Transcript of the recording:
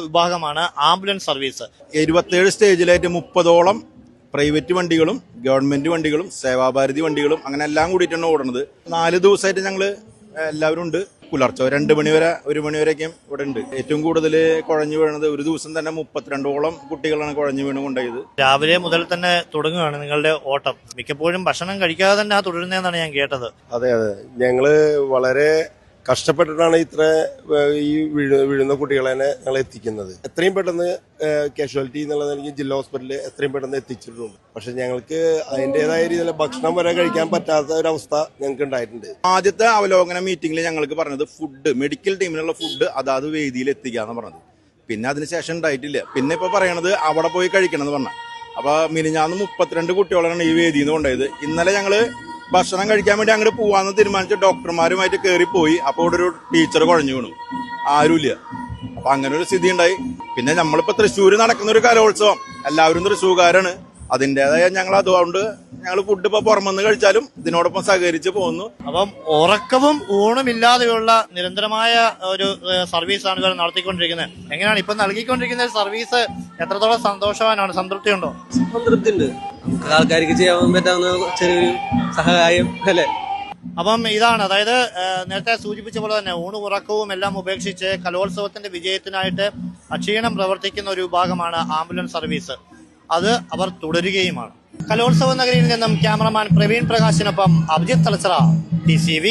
വിഭാഗമാണ് ambulance service. 27 സ്റ്റേജിലായിട്ട് 30ഓളം private വണ്ടികളും government വണ്ടികളും സേവാഭാരതി വണ്ടികളും അങ്ങനെ എല്ലാം കൂടിയിട്ടാണ് ഓടുന്നത്. 4 ദിവസമായിട്ട് ഞങ്ങൾ എല്ലാവരും ഉണ്ട്. പുലർച്ചെ 2 മണി വരെ 1 മണി വരെയൊക്കെയും ഇവിടെ ഉണ്ട്. ഏറ്റവും കൂടുതൽ കുഴഞ്ഞു വീണത് ഒരു ദിവസം തന്നെ 32ഓളം കുട്ടികളാണ് കുഴഞ്ഞു വീണ് കൊണ്ടുപോയത്. രാവിലെ മുതൽ തന്നെ തുടങ്ങുകയാണ് നിങ്ങളുടെ ഓട്ടം. മിക്കപ്പോഴും ഭക്ഷണം കഴിക്കാതെ തന്നെ തുടരുന്നതെന്നാണ് ഞാൻ കേട്ടത്. അതെ, ഞങ്ങള് വളരെ കഷ്ടപ്പെട്ടിട്ടാണ് ഇത്ര ഈ വീഴുന്ന കുട്ടികളെ ഞങ്ങൾ എത്തിക്കുന്നത്. എത്രയും പെട്ടെന്ന് കാഷ്വാലിറ്റി എന്നുള്ളത് എനിക്ക് ജില്ലാ ഹോസ്പിറ്റലിൽ എത്രയും പെട്ടെന്ന് എത്തിച്ചിട്ടുണ്ട്. പക്ഷെ ഞങ്ങൾക്ക് അതിൻ്റെതായ രീതിയിൽ ഭക്ഷണം വരെ കഴിക്കാൻ പറ്റാത്ത ഒരവസ്ഥ ഞങ്ങൾക്ക് ഉണ്ടായിട്ടുണ്ട്. ആദ്യത്തെ അവലോകന മീറ്റിംഗിൽ ഞങ്ങൾക്ക് പറഞ്ഞത് ഫുഡ്, മെഡിക്കൽ ടീമിനുള്ള ഫുഡ് അതാത് വേദിയിൽ എത്തിക്കാന്ന് പറഞ്ഞത്. പിന്നെ അതിനുശേഷം ഉണ്ടായിട്ടില്ല. പിന്നെ ഇപ്പൊ പറയണത് അവിടെ പോയി കഴിക്കണം എന്ന് പറഞ്ഞ. അപ്പൊ മിനിഞ്ഞാന്ന് 32 കുട്ടികളാണ് ഈ വേദിയിൽ നിന്ന് കൊണ്ടുപോയത്. ഇന്നലെ ഞങ്ങള് ഭക്ഷണം കഴിക്കാൻ വേണ്ടി അങ്ങോട്ട് പോവാന്ന് തീരുമാനിച്ച ഡോക്ടർമാരുമായിട്ട് കയറിപ്പോയി. അപ്പോൾ ഇവിടെ ഒരു ടീച്ചർ കുഴഞ്ഞു വീണു, ആരുമില്ല. അപ്പൊ അങ്ങനെ ഒരു സ്ഥിതി ഉണ്ടായി. പിന്നെ നമ്മളിപ്പോ തൃശ്ശൂര് നടക്കുന്ന ഒരു കലോത്സവം, എല്ലാവരും തൃശ്ശൂർക്കാരാണ്. അതിൻ്റെതായ ഞങ്ങൾ അതുകൊണ്ട് ഞങ്ങൾ ഫുഡ് ഇപ്പൊ പുറമെന്ന് കഴിച്ചാലും ഇതിനോടൊപ്പം സഹകരിച്ച് പോകുന്നു. അപ്പം ഉറക്കവും ഊണുമില്ലാതെയുള്ള നിരന്തരമായ ഒരു സർവീസാണ് ഇവർ നടത്തിക്കൊണ്ടിരിക്കുന്നത്. എങ്ങനെയാണ് ഇപ്പൊ നൽകിക്കൊണ്ടിരിക്കുന്ന സർവീസ്? എത്രത്തോളം സന്തോഷവാനാണ്? സംതൃപ്തിയുണ്ടോ? സംതൃപ്തി ഉണ്ട്. നമുക്ക് ആൾക്കാർക്ക് ചെയ്യാൻ പറ്റാവുന്ന ചെറിയൊരു സഹായം അല്ലേ. അപ്പം ഇതാണ്, അതായത് നേരത്തെ സൂചിപ്പിച്ച പോലെ തന്നെ ഊണും ഉറക്കവും എല്ലാം ഉപേക്ഷിച്ച് കലോത്സവത്തിന്റെ വിജയത്തിനായിട്ട് അക്ഷീണം പ്രവർത്തിക്കുന്ന ഒരു വിഭാഗമാണ് ആംബുലൻസ് സർവീസ്. അത് അവർ തുടരുകയുമാണ്. കലോത്സവ നഗരിയിൽ നിന്നും ക്യാമറമാൻ പ്രവീൺ പ്രകാശിനൊപ്പം അഭിജിത്ത് തലച്ചറ, TCV.